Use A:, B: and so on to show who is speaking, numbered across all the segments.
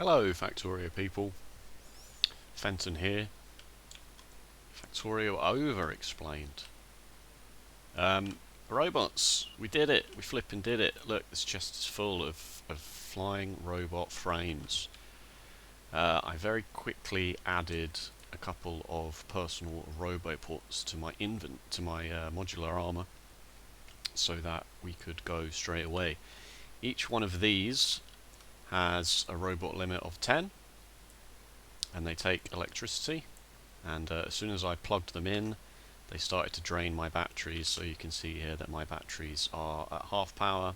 A: Hello Factorio people, Fenton here. Factorio OVEREXPLAINED. Robots, we did it, we flipping did it. Look, this chest is full of flying robot frames. I very quickly added a couple of personal roboports to my modular armor, so that we could go straight away. Each one of these has a robot limit of 10, and they take electricity, and as soon as I plugged them in, they started to drain my batteries. So you can see here that my batteries are at half power,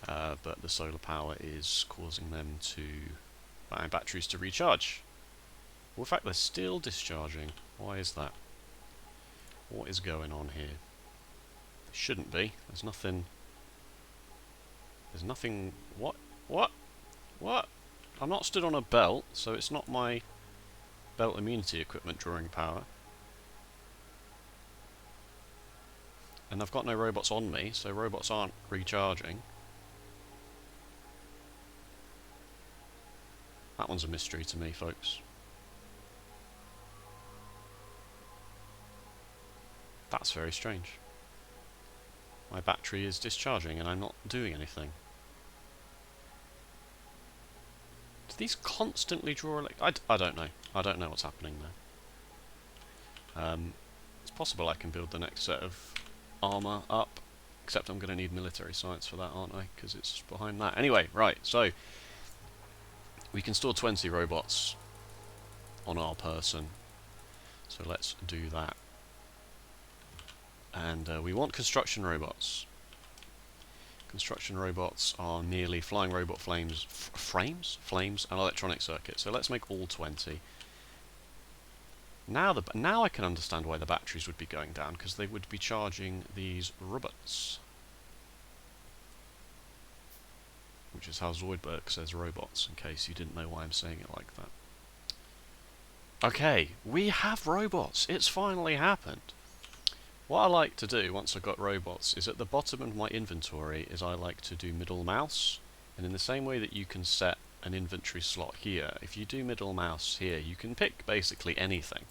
A: but the solar power is causing them to my batteries to recharge. Well, in fact, they're still discharging. Why is that? What is going on here? They shouldn't be. There's nothing. What? What? I'm not stood on a belt, so it's not my belt immunity equipment drawing power. And I've got no robots on me, so robots aren't recharging. That one's a mystery to me, folks. That's very strange. My battery is discharging and I'm not doing anything. Do these constantly draw I don't know. I don't know what's happening there. It's possible I can build the next set of armor up, except I'm going to need military science for that, aren't I? Because it's behind that. Anyway, right, so we can store 20 robots on our person. So let's do that. And we want construction robots. Construction robots are merely flying robot frames, and electronic circuits. So let's make all 20. Now I can understand why the batteries would be going down, because they would be charging these robots. Which is how Zoidberg says robots, in case you didn't know why I'm saying it like that. Okay, we have robots. It's finally happened. What I like to do once I've got robots is at the bottom of my inventory is I like to do middle mouse, and in the same way that you can set an inventory slot here, if you do middle mouse here, you can pick basically anything,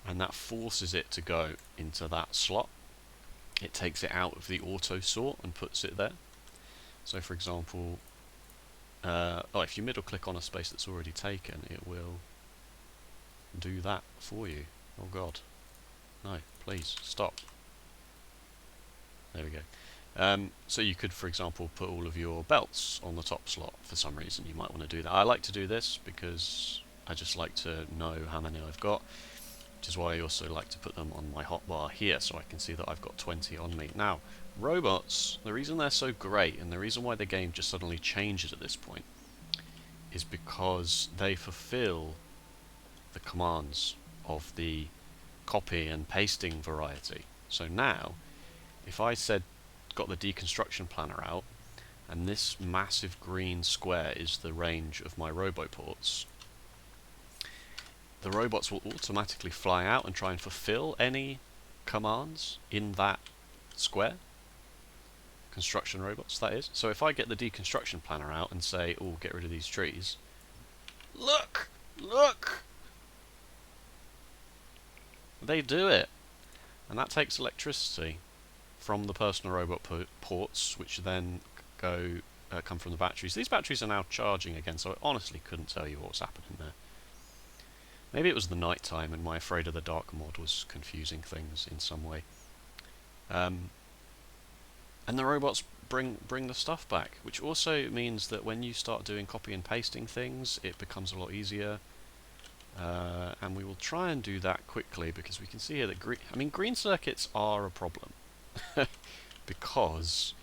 A: and that forces it to go into that slot. It takes it out of the auto sort and puts it there. So for example, if you middle click on a space that's already taken, it will do that for you. Oh god. No, please, stop. There we go. So you could, for example, put all of your belts on the top slot. For some reason you might want to do that. I like to do this because I just like to know how many I've got, which is why I also like to put them on my hotbar here, so I can see that I've got 20 on me. Now, robots, the reason they're so great, and the reason why the game just suddenly changes at this point, is because they fulfill the commands of the copy and pasting variety. So now, if I got the deconstruction planner out, and this massive green square is the range of my roboports, the robots will automatically fly out and try and fulfill any commands in that square. Construction robots, that is. So if I get the deconstruction planner out and say, oh, get rid of these trees, look! They do it. And that takes electricity from the personal robot ports, which then come from the batteries. These batteries are now charging again, so I honestly couldn't tell you what was happening there. Maybe it was the night time and my Afraid of the Dark mod was confusing things in some way. And the robots bring the stuff back, which also means that when you start doing copy and pasting things, it becomes a lot easier. And we will try and do that quickly, because we can see here that green circuits are a problem. Because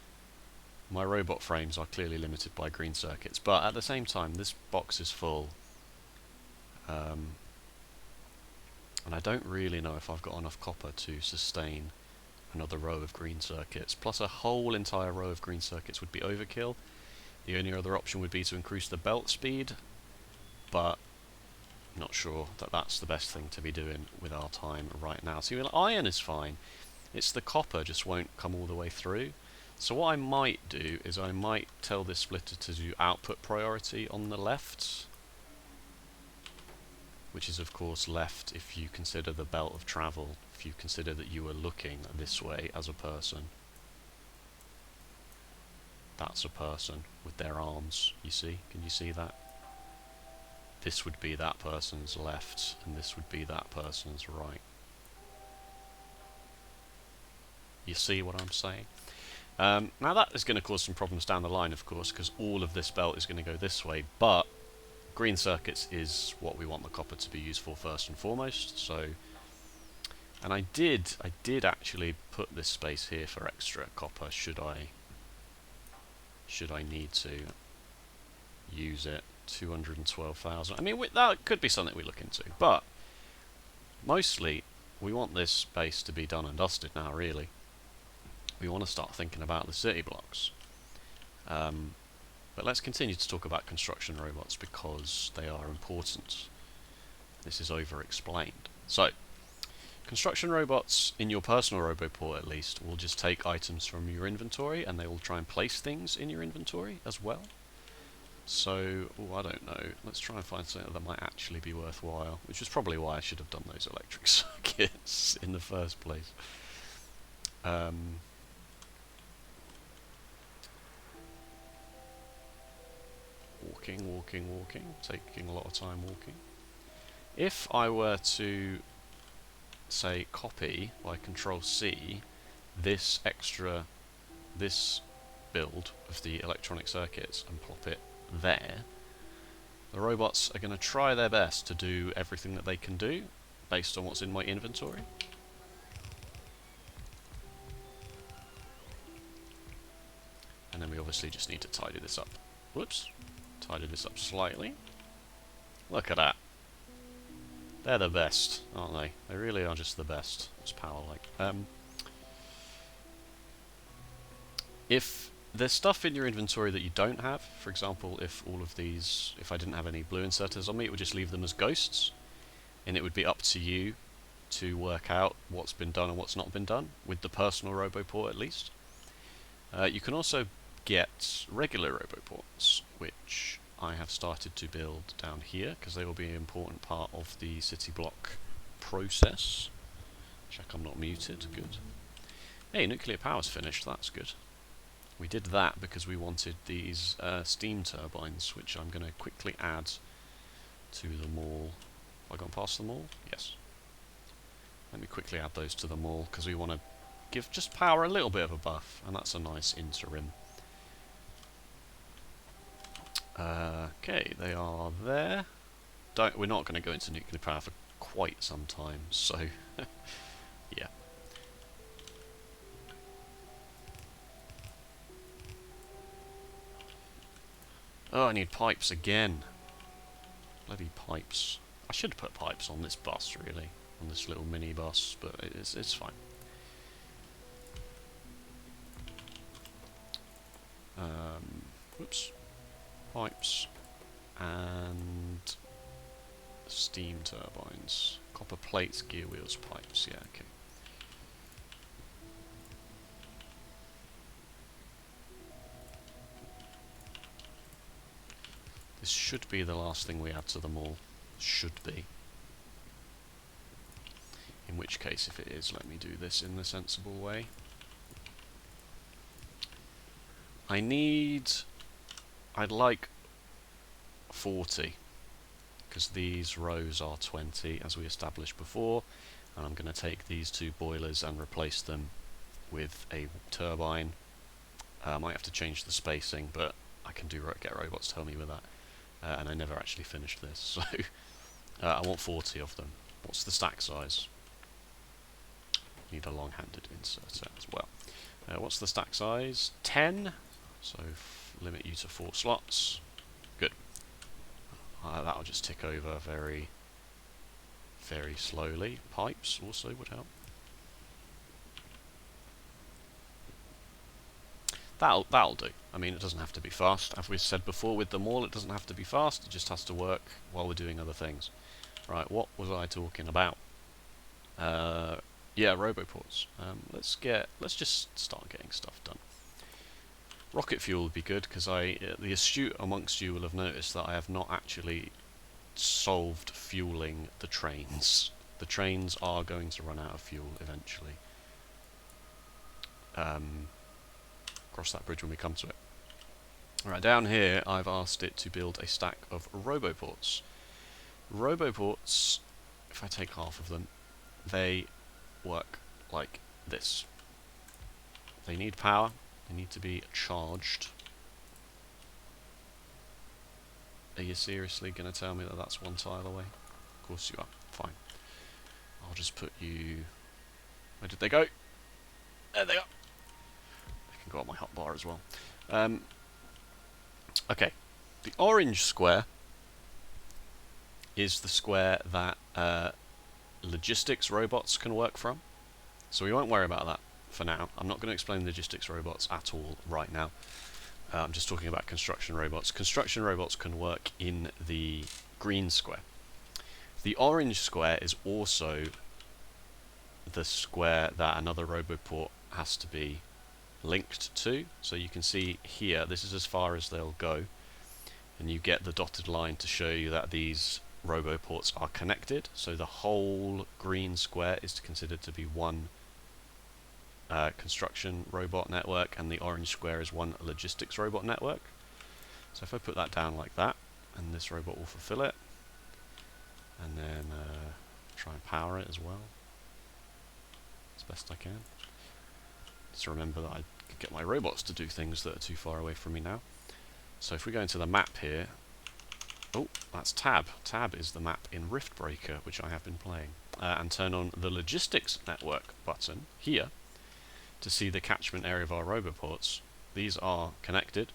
A: my robot frames are clearly limited by green circuits, but at the same time this box is full, and I don't really know if I've got enough copper to sustain another row of green circuits. Plus a whole entire row of green circuits would be overkill. The only other option would be to increase the belt speed, but I'm not sure that that's the best thing to be doing with our time right now. See, iron is fine. It's the copper just won't come all the way through. So what I might do is I might tell this splitter to do output priority on the left, which is of course left if you consider the belt of travel, if you consider that you are looking this way as a person. That's a person with their arms, you see? Can you see that? This would be that person's left, and this would be that person's right. You see what I'm saying? Now that is going to cause some problems down the line, of course, because all of this belt is going to go this way, but green circuits is what we want the copper to be used for first and foremost, so... And I did actually put this space here for extra copper, should I need to use it. 212,000. I mean, that could be something we look into, but mostly we want this space to be done and dusted now, really. We want to start thinking about the city blocks. But let's continue to talk about construction robots because they are important. This is over-explained. So, construction robots, in your personal Roboport at least, will just take items from your inventory and they will try and place things in your inventory as well. So, I don't know, let's try and find something that might actually be worthwhile, which is probably why I should have done those electric circuits in the first place. Walking, taking a lot of time walking. If I were to, say, copy by Control-C this build of the electronic circuits and plop it there, the robots are going to try their best to do everything that they can do based on what's in my inventory. And then we obviously just need to tidy this up. Whoops. Tidy this up slightly. Look at that. They're the best, aren't they? They really are just the best. It's power-like. If there's stuff in your inventory that you don't have, for example, if I didn't have any blue inserters on me, it would just leave them as ghosts, and it would be up to you to work out what's been done and what's not been done, with the personal Roboport at least. You can also get regular Roboports, which I have started to build down here, because they will be an important part of the city block process. Check I'm not muted, good. Hey, nuclear power's finished, that's good. We did that because we wanted these steam turbines, which I'm going to quickly add to the mall. Have I gone past the mall? Yes. Let me quickly add those to the mall, because we want to give just power a little bit of a buff, and that's a nice interim. Okay, they are there. We're not going to go into nuclear power for quite some time, so yeah. Oh, I need pipes again. Bloody pipes. I should put pipes on this bus, really. On this little mini bus, but it's fine. Whoops. Pipes. And steam turbines. Copper plates, gear wheels, pipes. Yeah, okay. This should be the last thing we add to them all. Should be. In which case, if it is, let me do this in the sensible way. I'd like 40, because these rows are 20, as we established before, and I'm going to take these two boilers and replace them with a turbine. I might have to change the spacing, but I can get robots to help me with that. And I never actually finished this, so I want 40 of them. What's the stack size? Need a long-handed inserter as well. What's the stack size? 10, so limit you to 4 slots. Good. That'll just tick over very, very slowly. Pipes also would help. That'll do. I mean, it doesn't have to be fast. As we said before with them all, it doesn't have to be fast. It just has to work while we're doing other things. Right, what was I talking about? Yeah, Roboports. Let's just start getting stuff done. Rocket fuel would be good, because the astute amongst you will have noticed that I have not actually solved fueling the trains. The trains are going to run out of fuel eventually. Cross that bridge when we come to it. Alright, down here I've asked it to build a stack of roboports. Roboports, if I take half of them, they work like this. They need power, they need to be charged. Are you seriously going to tell me that that's one tile away? Of course you are. Fine. I'll just put you... Where did they go? There they are! I can go up my hotbar as well. Okay. The orange square is the square that logistics robots can work from. So we won't worry about that for now. I'm not going to explain logistics robots at all right now. I'm just talking about construction robots. Construction robots can work in the green square. The orange square is also the square that another roboport has to be linked to. So you can see here, this is as far as they'll go. And you get the dotted line to show you that these roboports are connected. So the whole green square is considered to be one construction robot network, and the orange square is one logistics robot network. So if I put that down like that, and this robot will fulfill it, and then try and power it as well as best I can. Just remember that I can get my robots to do things that are too far away from me now. So if we go into the map here, oh, that's Tab. Tab is the map in Riftbreaker, which I have been playing. And turn on the logistics network button here to see the catchment area of our roboports. These are connected.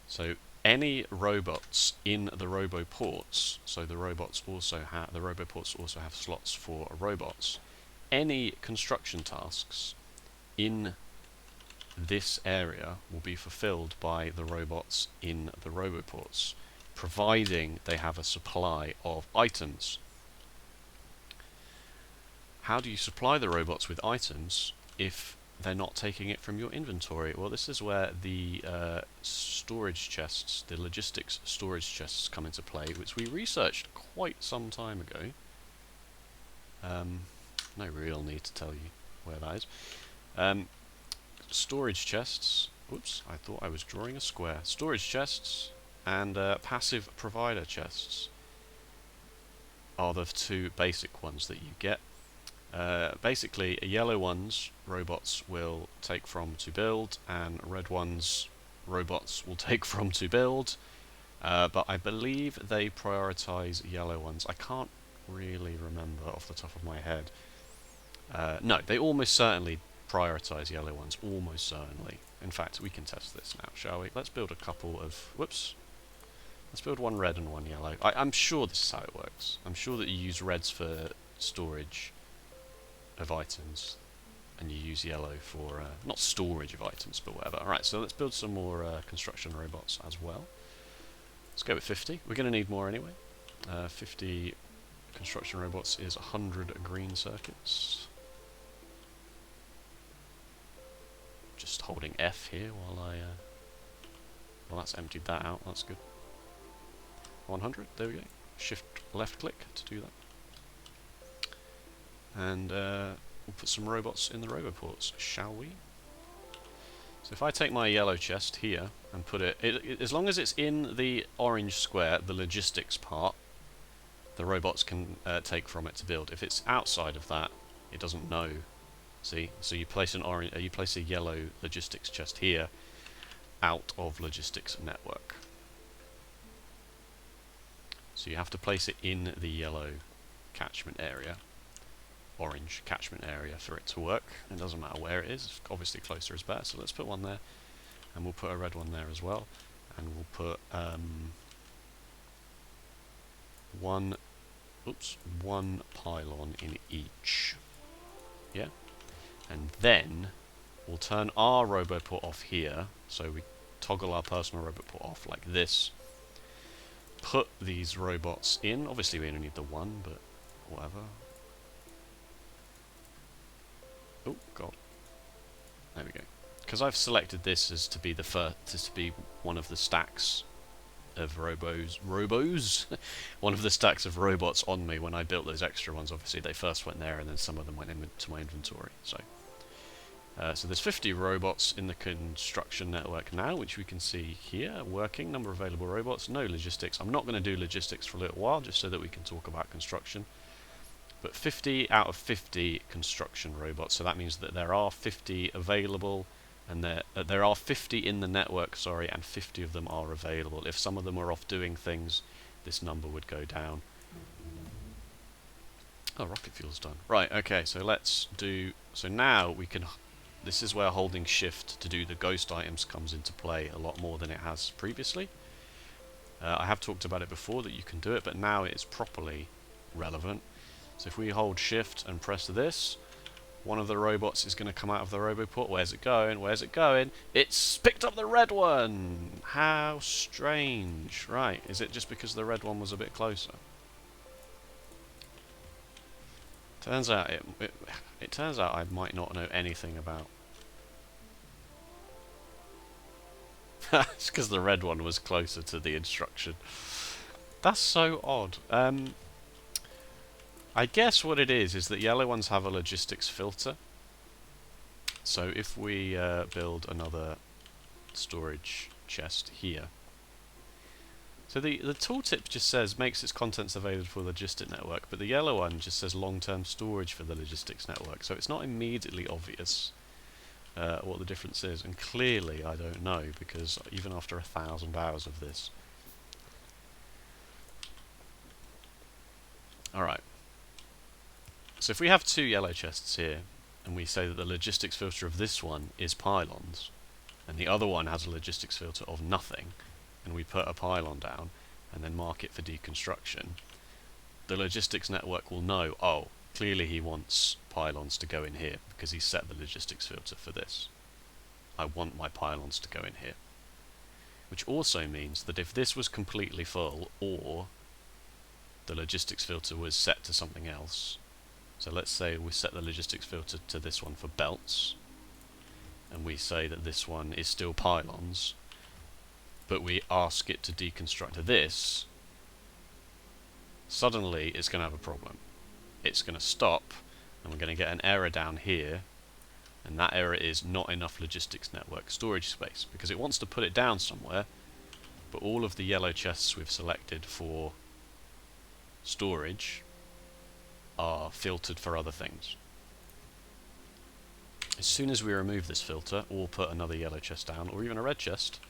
A: So any robots in the roboports, so the robots also have the roboports also have slots for robots. Any construction tasks in this area will be fulfilled by the robots in the roboports, providing they have a supply of items. How do you supply the robots with items if they're not taking it from your inventory? Well, this is where the storage chests, the logistics storage chests come into play, which we researched quite some time ago. No real need to tell you where that is. Storage chests, whoops, I thought I was drawing a square. Storage chests and passive provider chests are the two basic ones that you get. Basically, yellow ones robots will take from to build, and red ones robots will take from to build. But I believe they prioritize yellow ones. I can't really remember off the top of my head. No, they almost certainly prioritize yellow ones, almost certainly. In fact, we can test this now, shall we? Let's build a couple of... Whoops. Let's build one red and one yellow. I'm sure this is how it works. I'm sure that you use reds for storage of items, and you use yellow for... not storage of items, but whatever. Alright, so let's build some more construction robots as well. Let's go with 50. We're going to need more anyway. 50 construction robots is 100 green circuits. Just holding F here while I... well, that's emptied that out. That's good. 100. There we go. Shift left click to do that. And we'll put some robots in the roboports, shall we? So if I take my yellow chest here and put it, as long as it's in the orange square, the logistics part, the robots can take from it to build. If it's outside of that, it doesn't know. See, so you place you place a yellow logistics chest here, out of logistics network. So you have to place it in the yellow catchment area, orange catchment area, for it to work. It doesn't matter where it is. Obviously, closer is better. So let's put one there, and we'll put a red one there as well, and we'll put one pylon in each. Yeah. And then we'll turn our roboport off here, so we toggle our personal roboport off like this. Put these robots in. Obviously we only need the one, but whatever. Oh god. There we go. because I've selected this as to be the first, to be one of the stacks of robos, one of the stacks of robots on me when I built those extra ones. Obviously, they first went there, and then some of them went into my inventory. So there's 50 robots in the construction network now, which we can see here, working, number of available robots, no logistics. I'm not going to do logistics for a little while, just so that we can talk about construction. But 50 out of 50 construction robots, so that means that there are 50 available, and there are 50 in the network, sorry, and 50 of them are available. If some of them are off doing things, this number would go down. Oh, rocket fuel's done. Right, okay, so let's do... So now we can... This is where holding shift to do the ghost items comes into play a lot more than it has previously. I have talked about it before that you can do it, but now it is properly relevant. So if we hold shift and press this, one of the robots is going to come out of the roboport. Where's it going? Where's it going? It's picked up the red one! How strange. Right, is it just because the red one was a bit closer? Turns out it turns out I might not know anything about... It's because the red one was closer to the instruction. That's so odd. I guess what it is that yellow ones have a logistics filter. So if we build another storage chest here. So the tooltip just says makes its contents available for the logistic network, but the yellow one just says long-term storage for the logistics network. So it's not immediately obvious what the difference is, and clearly I don't know, because even after 1,000 hours of this. Alright. So if we have two yellow chests here, and we say that the logistics filter of this one is pylons, and the other one has a logistics filter of nothing, and we put a pylon down, and then mark it for deconstruction, the logistics network will know, oh, clearly he wants pylons to go in here, because he set the logistics filter for this. I want my pylons to go in here. Which also means that if this was completely full, or the logistics filter was set to something else, so let's say we set the logistics filter to this one for belts, and we say that this one is still pylons, but we ask it to deconstruct this, suddenly it's going to have a problem. It's going to stop, and we're going to get an error down here, and that error is not enough logistics network storage space, because it wants to put it down somewhere, but all of the yellow chests we've selected for storage are filtered for other things. As soon as we remove this filter, or put another yellow chest down, or even a red chest,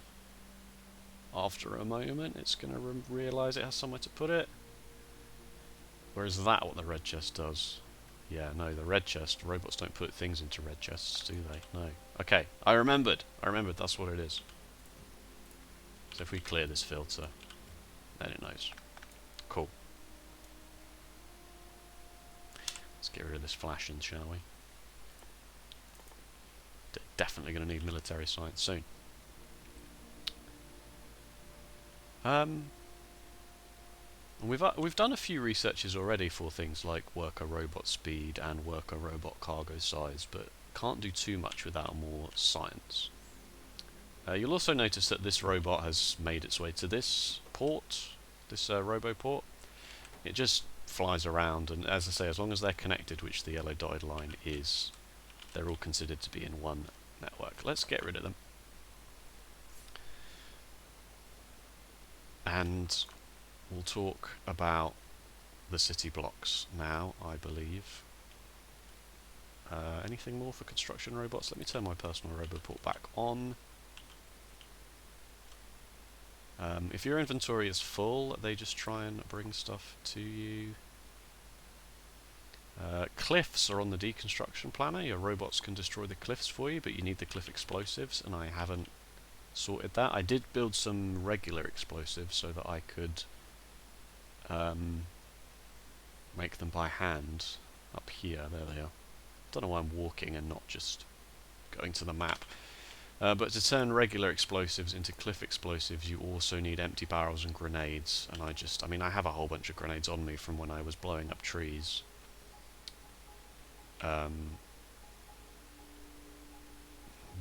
A: after a moment it's going to realise it has somewhere to put it. Or is that what the red chest does? Yeah, no, the red chest, robots don't put things into red chests, do they? No. Okay, I remembered, that's what it is. So if we clear this filter, then it knows. Cool. Let's get rid of this flashing, shall we? Definitely going to need military science soon. We've done a few researches already for things like worker robot speed and worker robot cargo size, but can't do too much without more science. You'll also notice that this robot has made its way to this port, this roboport. It just flies around, and as I say, as long as they're connected, which the yellow dotted line is, they're all considered to be in one network. Let's get rid of them. And we'll talk about the city blocks now, I believe. Anything more for construction robots? Let me turn my personal roboport back on. If your inventory is full, they just try and bring stuff to you. Cliffs are on the deconstruction planner. Your robots can destroy the cliffs for you, but you need the cliff explosives, and I haven't sorted that. I did build some regular explosives so that I could make them by hand up here. There they are. Don't know why I'm walking and not just going to the map. But to turn regular explosives into cliff explosives, you also need empty barrels and grenades. And I mean, I have a whole bunch of grenades on me from when I was blowing up trees.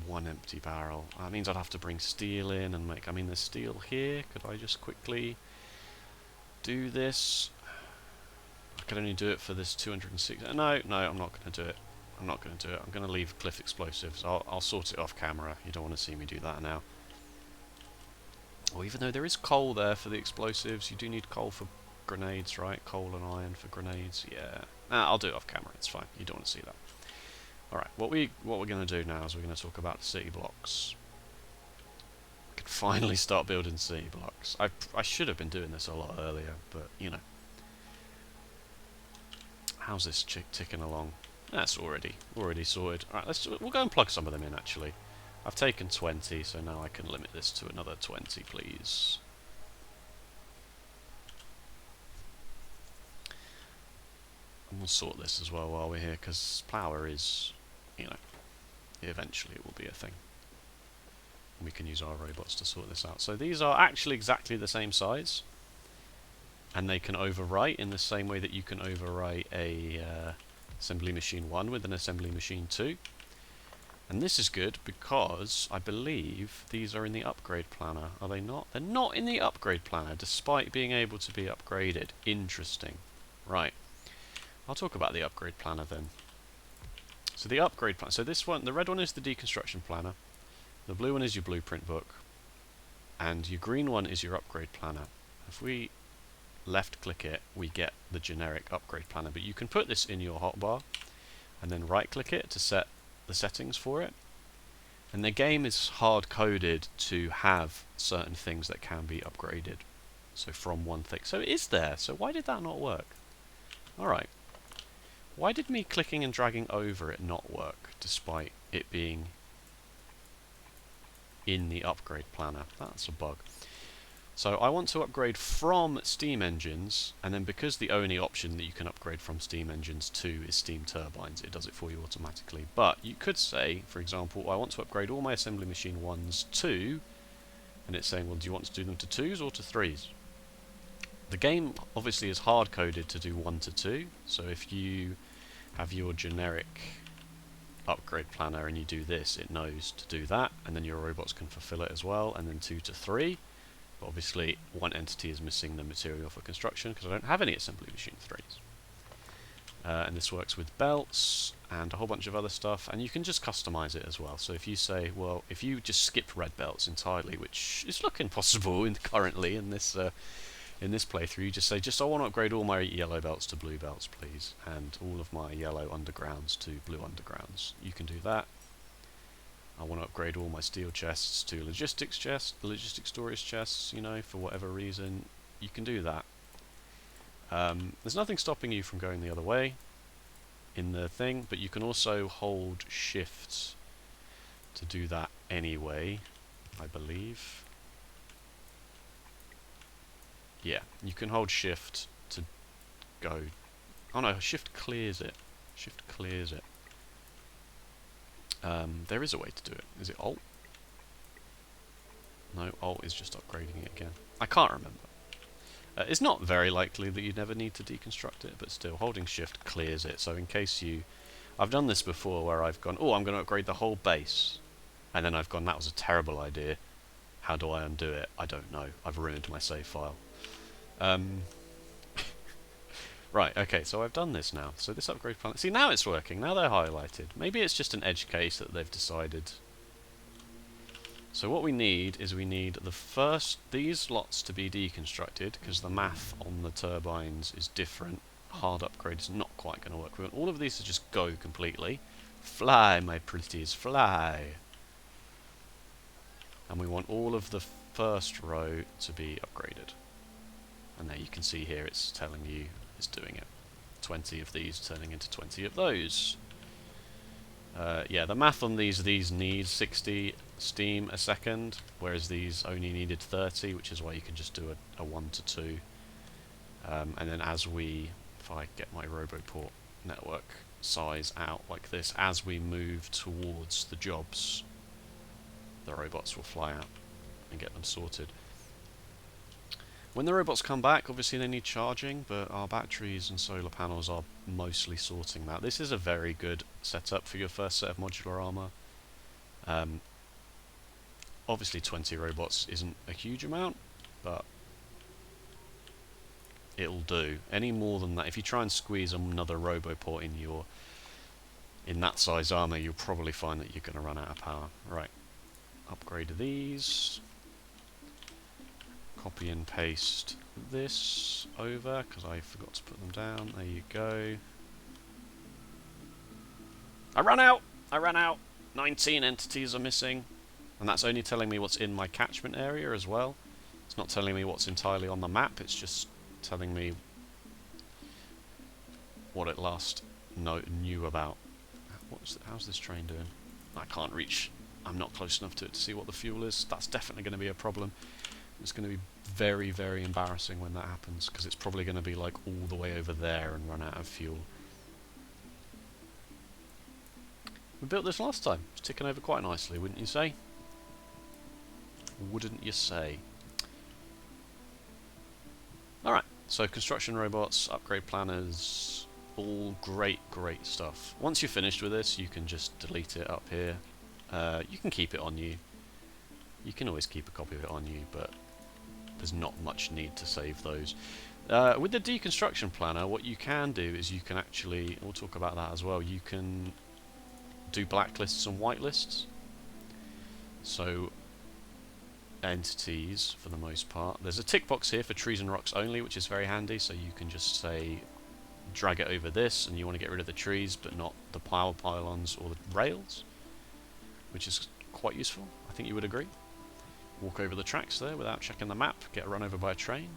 A: one empty barrel. That means I'd have to bring steel in and make... I mean, there's steel here. Could I just quickly do this? I could only do it for this 260... No, I'm not going to do it. I'm not going to do it. I'm going to leave cliff explosives. I'll sort it off camera. You don't want to see me do that now. Well, even though there is coal there for the explosives, you do need coal for grenades, right? Coal and iron for grenades. Yeah. Nah, I'll do it off camera. It's fine. You don't want to see that. Alright, what we're going to do now is we're going to talk about the city blocks. We can finally start building city blocks. I should have been doing this a lot earlier, but, you know. How's this ticking along? That's already sorted. Alright, we'll go and plug some of them in, actually. I've taken 20, so now I can limit this to another 20, please. And we'll sort this as well while we're here, because power is, you know, eventually it will be a thing. And we can use our robots to sort this out. So these are actually exactly the same size, and they can overwrite in the same way that you can overwrite a assembly machine 1 with an assembly machine 2. And this is good because I believe these are in the upgrade planner. Are they not? They're not in the upgrade planner, despite being able to be upgraded. Interesting. Right. I'll talk about the upgrade planner then. So the upgrade planner. So this one, the red one is the deconstruction planner. The blue one is your blueprint book. And your green one is your upgrade planner. If we left click it, we get the generic upgrade planner. But you can put this in your hotbar and then right click it to set the settings for it, and the game is hard coded to have certain things that can be upgraded, so from one thing. So it is there, so why did that not work? Alright, why did me clicking and dragging over it not work despite it being in the upgrade planner? That's a bug. So I want to upgrade from steam engines, and then because the only option that you can upgrade from steam engines to is steam turbines, it does it for you automatically. But you could say, for example, I want to upgrade all my assembly machine 1s to, and it's saying, well, do you want to do them to 2s or to 3s? The game obviously is hard coded to do 1 to 2, so if you have your generic upgrade planner and you do this, it knows to do that, and then your robots can fulfill it as well, and then 2 to 3. Obviously, one entity is missing the material for construction because I don't have any assembly machine 3s. And this works with belts and a whole bunch of other stuff, and you can just customize it as well. So if you say, well, if you just skip red belts entirely, which is looking possible currently in this playthrough, you just say, I want to upgrade all my yellow belts to blue belts, please, and all of my yellow undergrounds to blue undergrounds. You can do that. I want to upgrade all my steel chests to logistics storage chests, you know, for whatever reason. You can do that. There's nothing stopping you from going the other way in the thing, but you can also hold shift to do that anyway, I believe. Yeah, you can hold shift to go... Oh no, shift clears it. Shift clears it. There is a way to do it. Is it Alt? No, Alt is just upgrading it again. I can't remember. It's not very likely that you never need to deconstruct it, but still, holding shift clears it. So in case you... I've done this before where I've gone, oh, I'm going to upgrade the whole base. And then I've gone, that was a terrible idea. How do I undo it? I don't know. I've ruined my save file. Right, okay, so I've done this now. So this upgrade plan... See, now it's working. Now they're highlighted. Maybe it's just an edge case that they've decided. So what we need is we need these lots to be deconstructed, because the math on the turbines is different. Hard upgrade is not quite going to work. We want all of these to just go completely. Fly, my pretties, fly! And we want all of the first row to be upgraded. And there you can see here it's telling you it's doing it. 20 of these turning into 20 of those. Yeah, the math on these need 60 steam a second, whereas these only needed 30, which is why you can just do a 1 to 2. And then if I get my Roboport network size out like this, as we move towards the jobs, the robots will fly out and get them sorted. When the robots come back, obviously they need charging, but our batteries and solar panels are mostly sorting that. This is a very good setup for your first set of modular armor. Obviously 20 robots isn't a huge amount, but it'll do. Any more than that, if you try and squeeze another Roboport in that size armor, you'll probably find that you're going to run out of power. Right, upgrade these. Copy and paste this over, because I forgot to put them down. There you go. I ran out! 19 entities are missing. And that's only telling me what's in my catchment area as well. It's not telling me what's entirely on the map, it's just telling me what it last knew about. How's this train doing? I can't reach. I'm not close enough to it to see what the fuel is. That's definitely going to be a problem. It's going to be very, very embarrassing when that happens, because it's probably going to be like all the way over there and run out of fuel. We built this last time. It's ticking over quite nicely, wouldn't you say? Wouldn't you say? Alright, so construction robots, upgrade planners, all great, great stuff. Once you're finished with this, you can just delete it up here. You can keep it on you. You can always keep a copy of it on you, but there's not much need to save those. With the deconstruction planner, what you can do is you can actually, we'll talk about that as well, you can do blacklists and whitelists. So entities, for the most part. There's a tick box here for trees and rocks only, which is very handy, so you can just say drag it over this and you want to get rid of the trees but not the power pylons or the rails, which is quite useful. I think you would agree. Walk over the tracks there without checking the map, get run over by a train.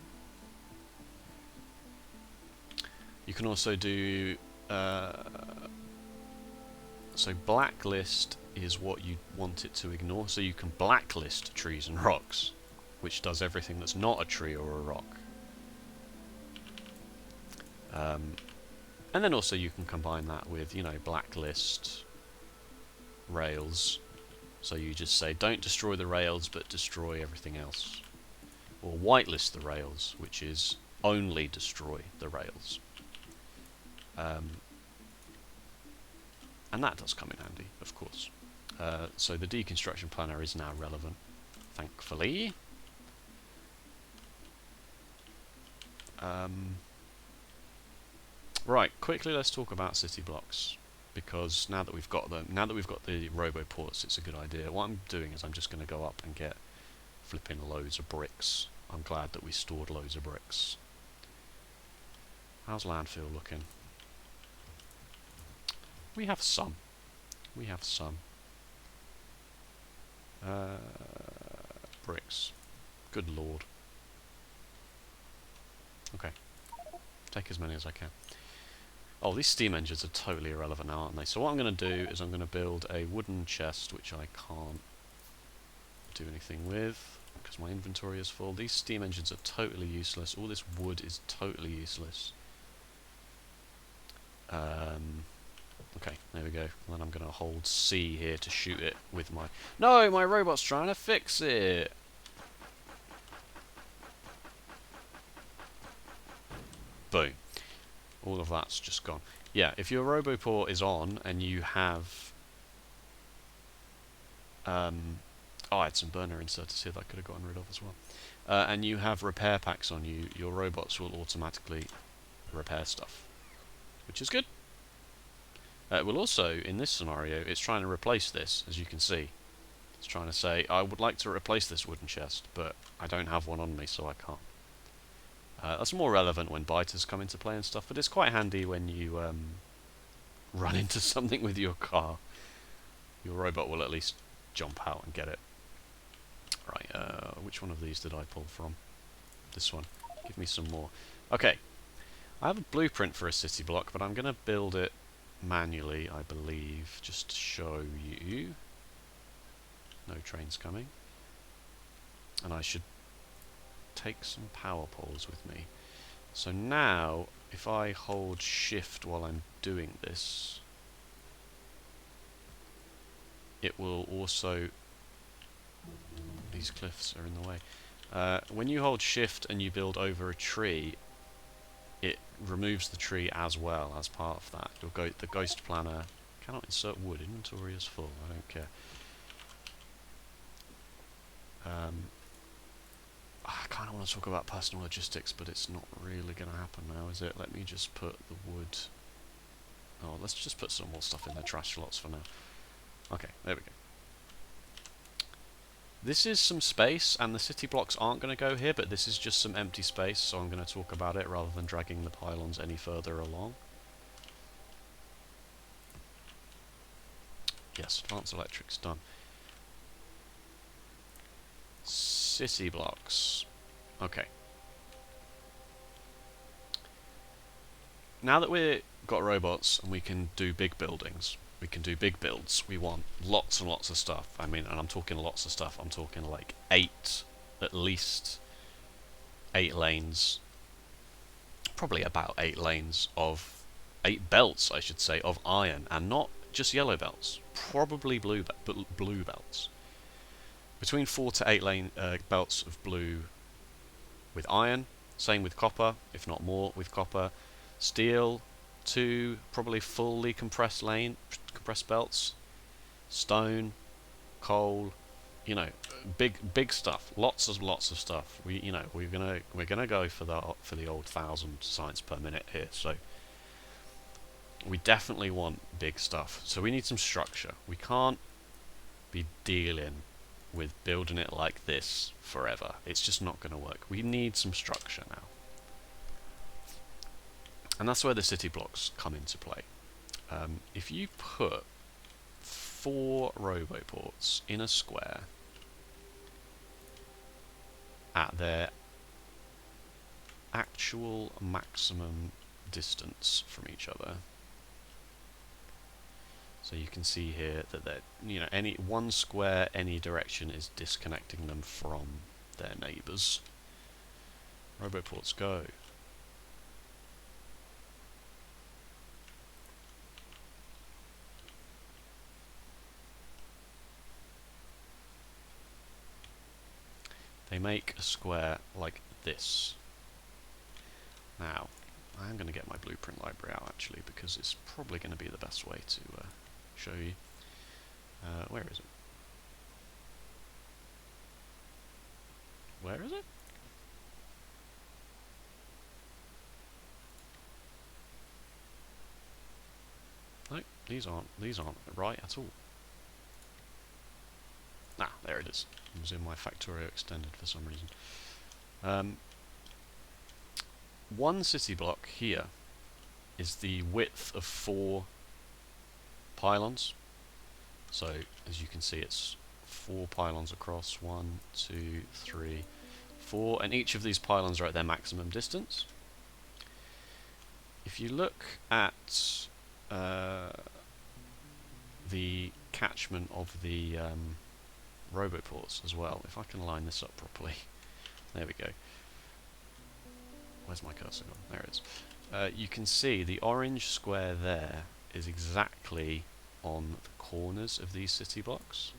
A: You can also do so blacklist is what you want it to ignore, so you can blacklist trees and rocks, which does everything that's not a tree or a rock. And then also you can combine that with, you know, blacklist rails, so you just say don't destroy the rails but destroy everything else. Or whitelist the rails, which is only destroy the rails. And that does come in handy, of course. So the deconstruction planner is now relevant, thankfully. Right, quickly let's talk about city blocks, because now that we've got them, now that we've got the roboports, it's a good idea. What I'm doing is I'm just going to go up and get flipping loads of bricks. I'm glad that we stored loads of bricks. How's landfill looking? We have some. We have some. Bricks. Good lord. Okay. Take as many as I can. Oh, these steam engines are totally irrelevant now, aren't they? So what I'm going to do is I'm going to build a wooden chest, which I can't do anything with, because my inventory is full. These steam engines are totally useless. All this wood is totally useless. Okay, there we go. And then I'm going to hold C here to shoot it with my... No, my robot's trying to fix it! Boom. All of that's just gone. Yeah, if your Roboport is on and you have... oh, I had some burner inserters here that I could have gotten rid of as well. And you have repair packs on you, your robots will automatically repair stuff, which is good. It will also, in this scenario, it's trying to replace this, as you can see. It's trying to say, I would like to replace this wooden chest, but I don't have one on me, so I can't. That's more relevant when biters come into play and stuff, but it's quite handy when you run into something with your car. Your robot will at least jump out and get it. Right, which one of these did I pull from? This one. Give me some more. Okay, I have a blueprint for a city block, but I'm going to build it manually, I believe, just to show you. No trains coming. And I should take some power poles with me. So now, if I hold shift while I'm doing this, it will also... These cliffs are in the way. When you hold shift and you build over a tree, it removes the tree as well as part of that. The ghost planner cannot insert wood. Inventory is full. I don't care. I kind of want to talk about personal logistics, but it's not really going to happen now, is it? Let me just put the wood... Oh, let's just put some more stuff in the trash slots for now. Okay, there we go. This is some space, and the city blocks aren't going to go here, but this is just some empty space, so I'm going to talk about it rather than dragging the pylons any further along. Yes, advanced electrics done. City blocks. Okay. Now that we've got robots and we can do big buildings, we can do big builds, we want lots and lots of stuff. I mean, and I'm talking lots of stuff, I'm talking like at least 8 lanes, probably about 8 lanes of, 8 belts, I should say, of iron, and not just yellow belts, probably blue belts. Between 4 to 8 belts of blue with iron, same with copper, if not more with copper. Steel, 2 probably fully compressed belts. Stone, coal, you know, big stuff. Lots of stuff. We're gonna go for the old 1,000 science per minute here. So we definitely want big stuff. So we need some structure. We can't be dealing with building it like this forever. It's just not going to work. We need some structure now. And that's where the city blocks come into play. If you put 4 roboports in a square at their actual maximum distance from each other, so you can see here that they're, any one square, any direction is disconnecting them from their neighbours. Roboports go. They make a square like this. Now, I'm going to get my blueprint library out actually, because it's probably going to be the best way to show you. Where is it? Where is it? No, these aren't right at all. Ah, there it is. It was in my Factorio extended for some reason. One city block here is the width of 4 pylons. So as you can see, it's 4 pylons across. 1, 2, 3, 4, and each of these pylons are at their maximum distance. If you look at the catchment of the roboports as well, if I can line this up properly, there we go. Where's my cursor gone? There it is. You can see the orange square there is exactly on the corners of these city blocks.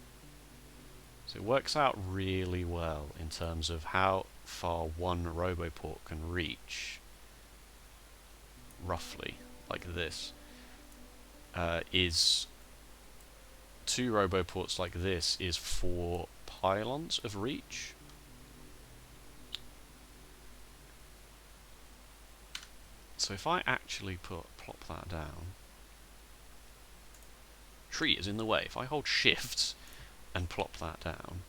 A: So it works out really well in terms of how far one roboport can reach, roughly, like this. Is 2 roboports like this is 4 pylons of reach. So if I actually plop that down, tree is in the way. If I hold shift and plop that down,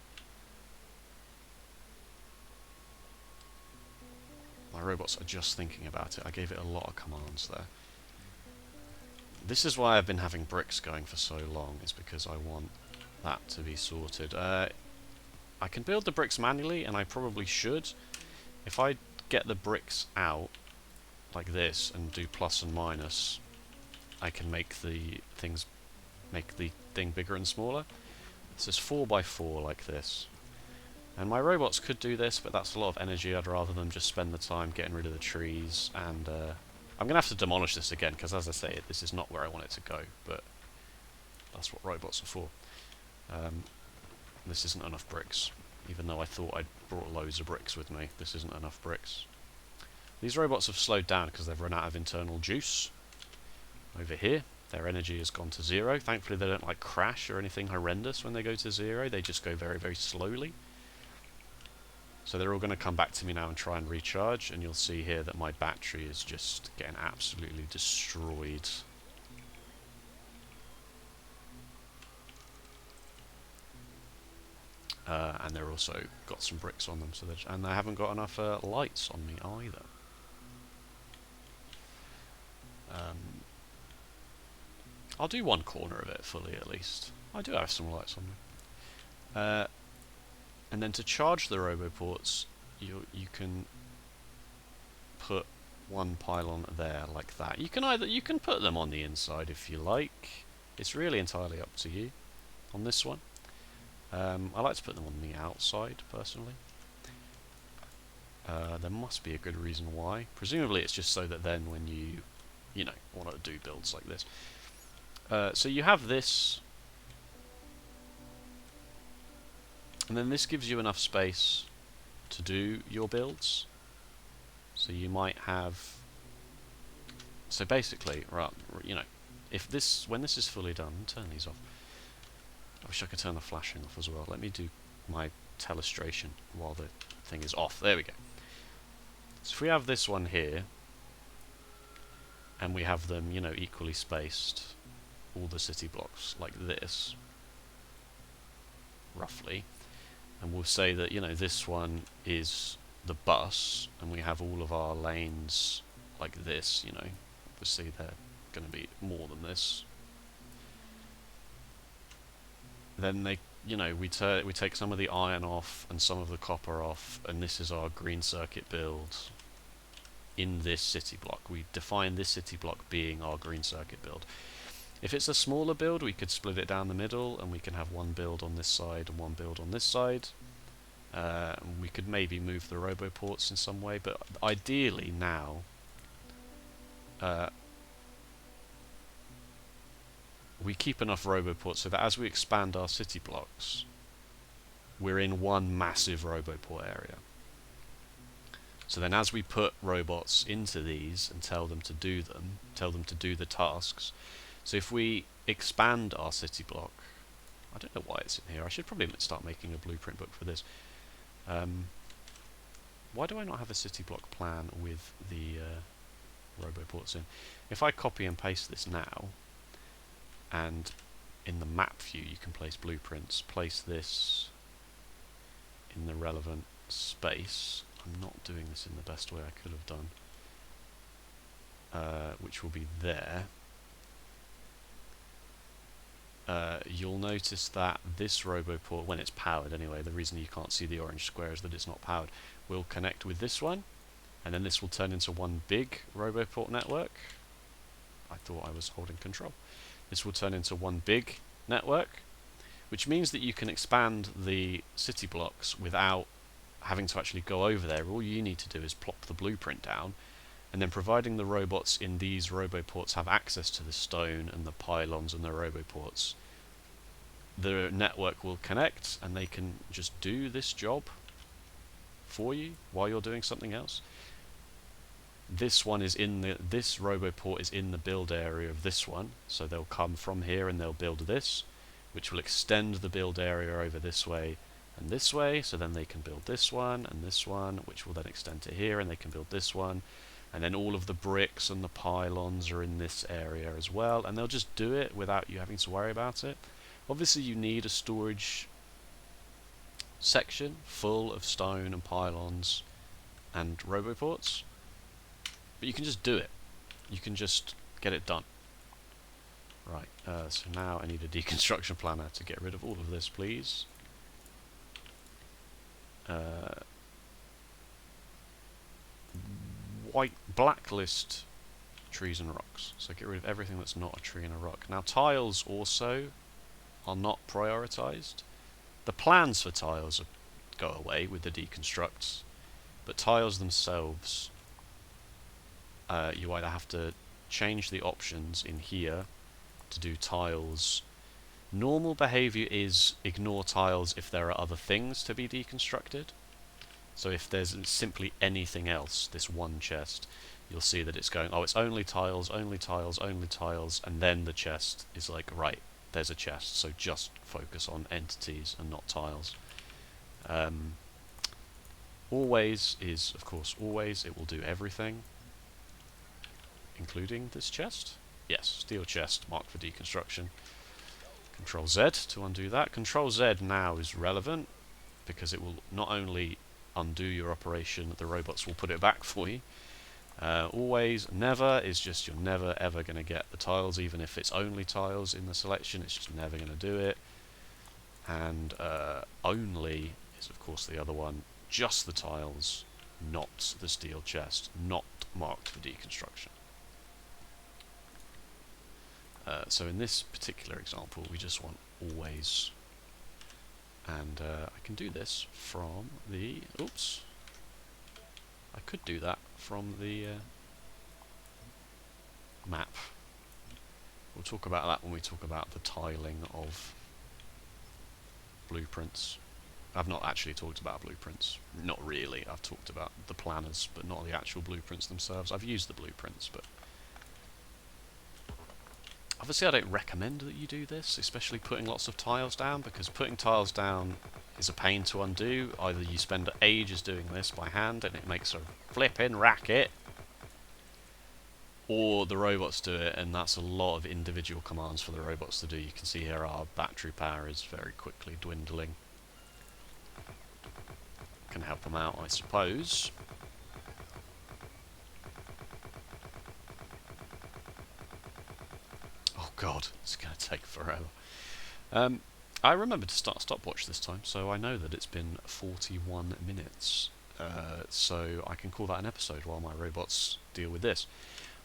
A: my robots are just thinking about it. I gave it a lot of commands there. This is why I've been having bricks going for so long, is because I want that to be sorted. I can build the bricks manually, and I probably should. If I get the bricks out like this and do plus and minus, I can make the thing bigger and smaller. This is 4x4 like this. And my robots could do this, but that's a lot of energy. I'd rather them just spend the time getting rid of the trees, and I'm going to have to demolish this again, because as I say, this is not where I want it to go, but that's what robots are for. This isn't enough bricks, even though I thought I'd brought loads of bricks with me. This isn't enough bricks. These robots have slowed down because they've run out of internal juice. Over here, their energy has gone to 0. Thankfully they don't like crash or anything horrendous when they go to 0, they just go very, very slowly. So they're all going to come back to me now and try and recharge, and you'll see here that my battery is just getting absolutely destroyed. And they're also got some bricks on them, so and they haven't got enough lights on me either. I'll do one corner of it fully at least. I do have some lights on me. And then to charge the roboports, you can put one pylon there like that. You can put them on the inside if you like. It's really entirely up to you on this one. I like to put them on the outside personally. There must be a good reason why. Presumably it's just so that then when you know, want to do builds like this. So you have this, and then this gives you enough space to do your builds. So you might have, so basically, right, you know, when this is fully done, turn these off. I wish I could turn the flashing off as well. Let me do my telestration while the thing is off. There we go. So if we have this one here, and we have them, you know, equally spaced, all the city blocks like this, roughly, and we'll say that, you know, this one is the bus, and we have all of our lanes like this, you know, obviously they're going to be more than this. Then they, you know, we take some of the iron off and some of the copper off, and this is our green circuit build in this city block. We define this city block being our green circuit build. If it's a smaller build, we could split it down the middle, and we can have one build on this side and one build on this side. We could maybe move the roboports in some way, but ideally now, we keep enough roboports so that as we expand our city blocks, we're in one massive roboport area. So then as we put robots into these and tell them to do the tasks. So if we expand our city block, I don't know why it's in here. I should probably start making a blueprint book for this. Why do I not have a city block plan with the roboports in? If I copy and paste this now, and in the map view you can place blueprints, place this in the relevant space. I'm not doing this in the best way I could have done, which will be there. You'll notice that this roboport, when it's powered anyway, the reason you can't see the orange square is that it's not powered, will connect with this one, and then this will turn into one big roboport network. I thought I was holding control. This will turn into one big network, which means that you can expand the city blocks without having to actually go over there. All you need to do is plop the blueprint down, and then providing the robots in these roboports have access to the stone and the pylons and the roboports, the network will connect and they can just do this job for you while you're doing something else. This one is this roboport is in the build area of this one, so they'll come from here and they'll build this, which will extend the build area over this way and this way, so then they can build this one, which will then extend to here, and they can build this one, and then all of the bricks and the pylons are in this area as well, and they'll just do it without you having to worry about it. Obviously you need a storage section full of stone and pylons and roboports, but you can just do it. You can just get it done. Right, so now I need a deconstruction planner to get rid of all of this, please. Blacklist trees and rocks. So get rid of everything that's not a tree and a rock. Now tiles also are not prioritized. The plans for tiles go away with the deconstructs, but tiles themselves, you either have to change the options in here to do tiles. Normal behavior is ignore tiles if there are other things to be deconstructed. So if there's simply anything else, this one chest, you'll see that it's going, oh, it's only tiles, only tiles, only tiles, and then the chest is like, right, there's a chest, so just focus on entities and not tiles. Always is, of course, always. It will do everything, including this chest. Yes, steel chest marked for deconstruction. Control Z to undo that. Control Z now is relevant because it will not only undo your operation, the robots will put it back for you. Always, never is just you're never ever going to get the tiles, even if it's only tiles in the selection, it's just never going to do it. And only is of course the other one, just the tiles, not the steel chest, not marked for deconstruction. So in this particular example we just want always, and I can do this from the, oops, I could do that from the map. We'll talk about that when we talk about the tiling of blueprints. I've not actually talked about blueprints. Not really. I've talked about the planners, but not the actual blueprints themselves. I've used the blueprints, but obviously I don't recommend that you do this, especially putting lots of tiles down, because putting tiles down is a pain to undo. Either you spend ages doing this by hand and it makes a flipping racket, or the robots do it, and that's a lot of individual commands for the robots to do. You can see here our battery power is very quickly dwindling. Can help them out, I suppose. Oh god, it's going to take forever. I remembered to start a stopwatch this time, so I know that it's been 41 minutes. So I can call that an episode while my robots deal with this.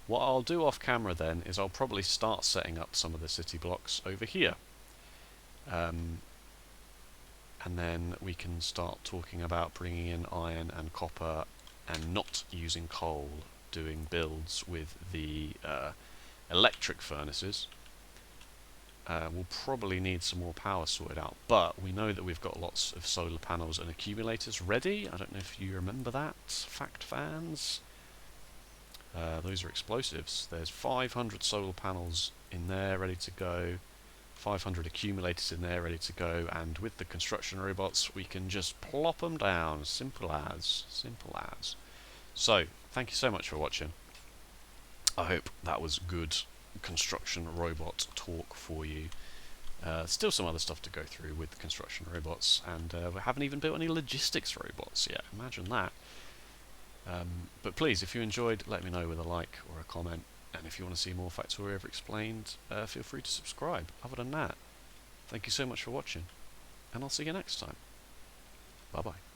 A: What I'll do off camera then is I'll probably start setting up some of the city blocks over here. And then we can start talking about bringing in iron and copper and not using coal, doing builds with the electric furnaces. We'll probably need some more power sorted out, but we know that we've got lots of solar panels and accumulators ready. I don't know if you remember that, fact fans. Those are explosives. There's 500 solar panels in there ready to go, 500 accumulators in there ready to go, and with the construction robots we can just plop them down. Simple as. Simple as. So, thank you so much for watching. I hope that was good construction robot talk for you. Still some other stuff to go through with the construction robots, and we haven't even built any logistics robots yet. Imagine that. But please, if you enjoyed, let me know with a like or a comment, and if you want to see more Factorio Overexplained, feel free to subscribe. Other than that, thank you so much for watching, and I'll see you next time. Bye bye.